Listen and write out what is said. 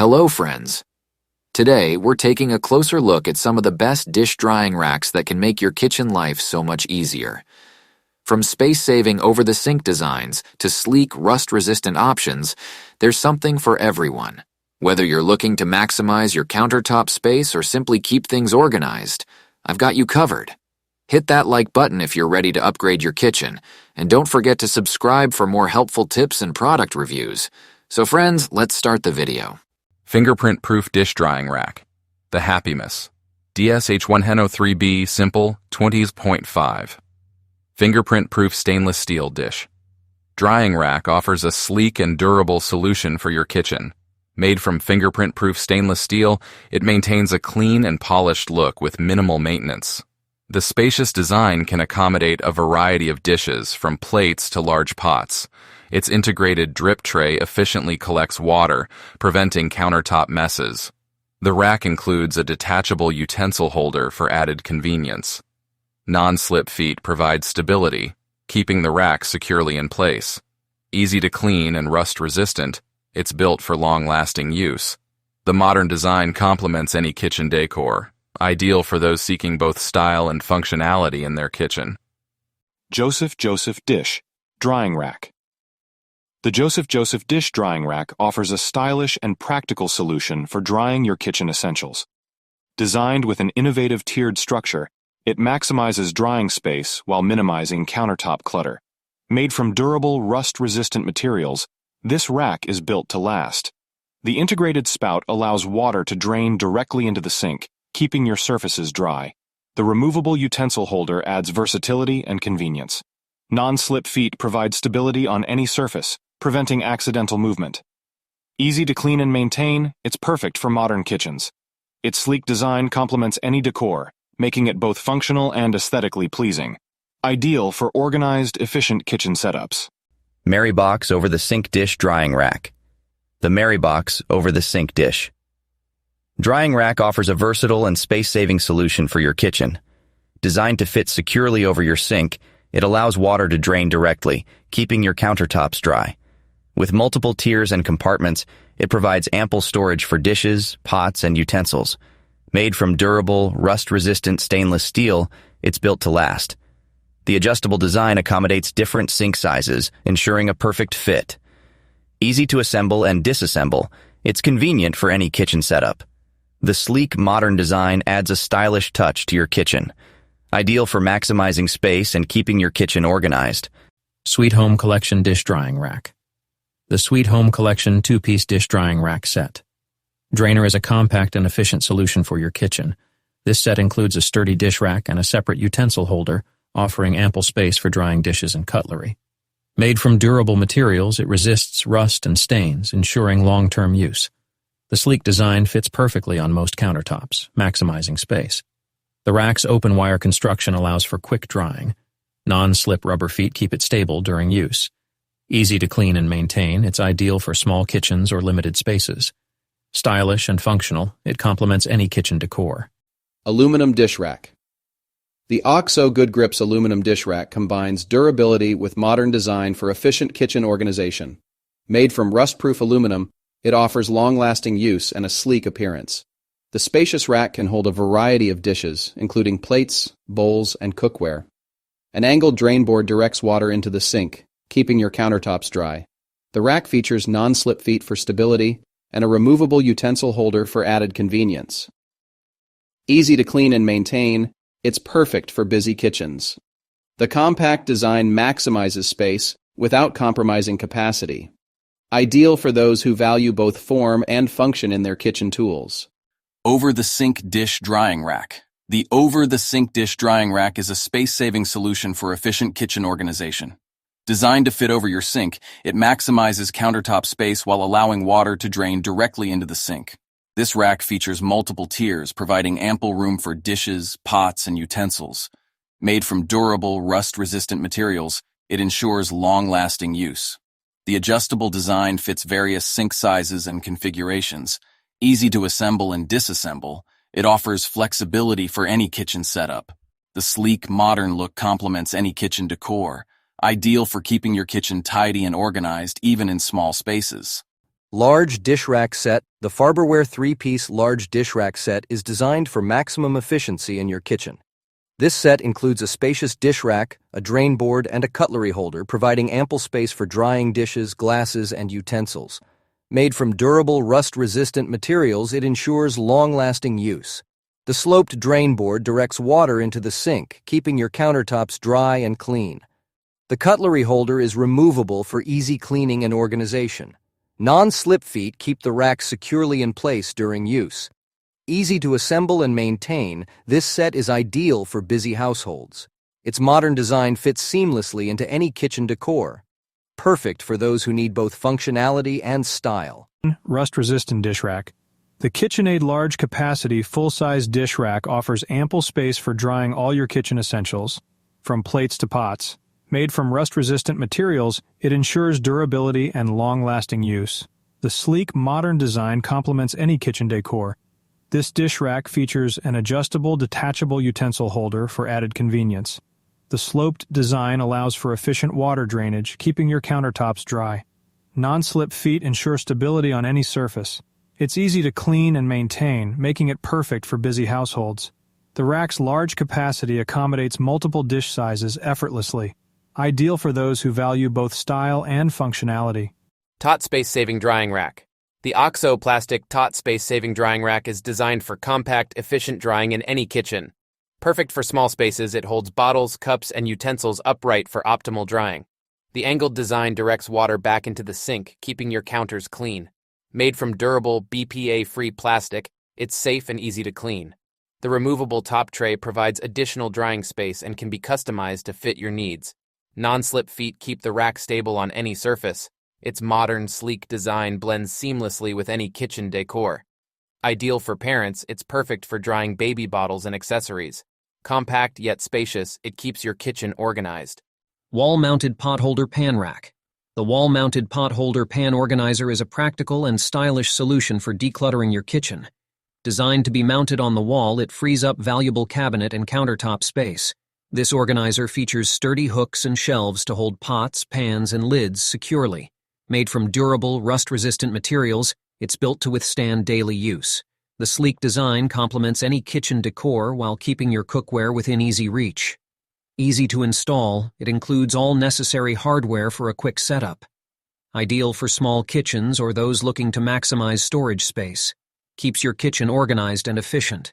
Hello friends! Today we're taking a closer look at some of the best dish drying racks that can make your kitchen life so much easier. From space-saving over-the-sink designs to sleek, rust-resistant options, there's something for everyone. Whether you're looking to maximize your countertop space or simply keep things organized, I've got you covered. Hit that like button if you're ready to upgrade your kitchen, and don't forget to subscribe for more helpful tips and product reviews. So friends, let's start the video. Fingerprint Proof Dish Drying Rack. The happimess. DSH103B Simple 20.5. Fingerprint Proof Stainless Steel Dish. Drying rack offers a sleek and durable solution for your kitchen. Made from fingerprint-proof stainless steel, it maintains a clean and polished look with minimal maintenance. The spacious design can accommodate a variety of dishes, from plates to large pots. Its integrated drip tray efficiently collects water, preventing countertop messes. The rack includes a detachable utensil holder for added convenience. Non-slip feet provide stability, keeping the rack securely in place. Easy to clean and rust-resistant, it's built for long-lasting use. The modern design complements any kitchen decor, ideal for those seeking both style and functionality in their kitchen. Joseph Dish Drying Rack. The Joseph Dish Drying Rack offers a stylish and practical solution for drying your kitchen essentials. Designed with an innovative tiered structure, it maximizes drying space while minimizing countertop clutter. Made from durable, rust-resistant materials, this rack is built to last. The integrated spout allows water to drain directly into the sink, keeping your surfaces dry. The removable utensil holder adds versatility and convenience. Non-slip feet provide stability on any surface, preventing accidental movement. Easy to clean and maintain, it's perfect for modern kitchens. Its sleek design complements any decor, making it both functional and aesthetically pleasing. Ideal for organized, efficient kitchen setups. Merrybox Over-the-Sink Dish Drying Rack. The Merrybox Over-the-Sink Dish Drying Rack offers a versatile and space-saving solution for your kitchen. Designed to fit securely over your sink, it allows water to drain directly, keeping your countertops dry. With multiple tiers and compartments, it provides ample storage for dishes, pots, and utensils. Made from durable, rust-resistant stainless steel, it's built to last. The adjustable design accommodates different sink sizes, ensuring a perfect fit. Easy to assemble and disassemble, it's convenient for any kitchen setup. The sleek, modern design adds a stylish touch to your kitchen. Ideal for maximizing space and keeping your kitchen organized. Sweet Home Collection Dish Drying Rack. The Sweet Home Collection 2-piece dish drying rack set. Drainer is a compact and efficient solution for your kitchen. This set includes a sturdy dish rack and a separate utensil holder, offering ample space for drying dishes and cutlery. Made from durable materials, it resists rust and stains, ensuring long-term use. The sleek design fits perfectly on most countertops, maximizing space. The rack's open wire construction allows for quick drying. Non-slip rubber feet keep it stable during use. Easy to clean and maintain, it's ideal for small kitchens or limited spaces. Stylish and functional, it complements any kitchen decor. Aluminum Dish Rack. The OXO Good Grips aluminum dish rack combines durability with modern design for efficient kitchen organization. Made from rust-proof aluminum, it offers long-lasting use and a sleek appearance. The spacious rack can hold a variety of dishes, including plates, bowls, and cookware. An angled drain board directs water into the sink, keeping your countertops dry. The rack features non-slip feet for stability and a removable utensil holder for added convenience. Easy to clean and maintain, it's perfect for busy kitchens. The compact design maximizes space without compromising capacity. Ideal for those who value both form and function in their kitchen tools. Over-the-Sink Dish Drying Rack. The Over-the-Sink Dish Drying Rack is a space-saving solution for efficient kitchen organization. Designed to fit over your sink, it maximizes countertop space while allowing water to drain directly into the sink. This rack features multiple tiers, providing ample room for dishes, pots, and utensils. Made from durable, rust-resistant materials, it ensures long-lasting use. The adjustable design fits various sink sizes and configurations. Easy to assemble and disassemble, it offers flexibility for any kitchen setup. The sleek, modern look complements any kitchen decor, ideal for keeping your kitchen tidy and organized even in small spaces. Large Dishrack Set. The Farberware 3-piece Large Dishrack Set is designed for maximum efficiency in your kitchen. This set includes a spacious dish rack, a drain board, and a cutlery holder, providing ample space for drying dishes, glasses, and utensils. Made from durable, rust-resistant materials, it ensures long-lasting use. The sloped drain board directs water into the sink, keeping your countertops dry and clean. The cutlery holder is removable for easy cleaning and organization. Non-slip feet keep the rack securely in place during use. Easy to assemble and maintain, this set is ideal for busy households. Its modern design fits seamlessly into any kitchen decor. Perfect for those who need both functionality and style. Rust-resistant dish rack. The KitchenAid Large Capacity Full-Size Dish Rack offers ample space for drying all your kitchen essentials, from plates to pots. Made from rust-resistant materials, it ensures durability and long-lasting use. The sleek, modern design complements any kitchen decor. This dish rack features an adjustable, detachable utensil holder for added convenience. The sloped design allows for efficient water drainage, keeping your countertops dry. Non-slip feet ensure stability on any surface. It's easy to clean and maintain, making it perfect for busy households. The rack's large capacity accommodates multiple dish sizes effortlessly, ideal for those who value both style and functionality. Tot Space-Saving Drying Rack. The OXO plastic Tot Space-Saving Drying Rack is designed for compact, efficient drying in any kitchen. Perfect for small spaces, it holds bottles, cups, and utensils upright for optimal drying. The angled design directs water back into the sink, keeping your counters clean. Made from durable, BPA-free plastic, it's safe and easy to clean. The removable top tray provides additional drying space and can be customized to fit your needs. Non-slip feet keep the rack stable on any surface. Its modern, sleek design blends seamlessly with any kitchen decor. Ideal for parents, it's perfect for drying baby bottles and accessories. Compact yet spacious, it keeps your kitchen organized. Wall-mounted pot holder pan rack. The wall-mounted pot holder pan organizer is a practical and stylish solution for decluttering your kitchen. Designed to be mounted on the wall, it frees up valuable cabinet and countertop space. This organizer features sturdy hooks and shelves to hold pots, pans, and lids securely. Made from durable, rust-resistant materials, it's built to withstand daily use. The sleek design complements any kitchen decor while keeping your cookware within easy reach. Easy to install, it includes all necessary hardware for a quick setup. Ideal for small kitchens or those looking to maximize storage space. Keeps your kitchen organized and efficient.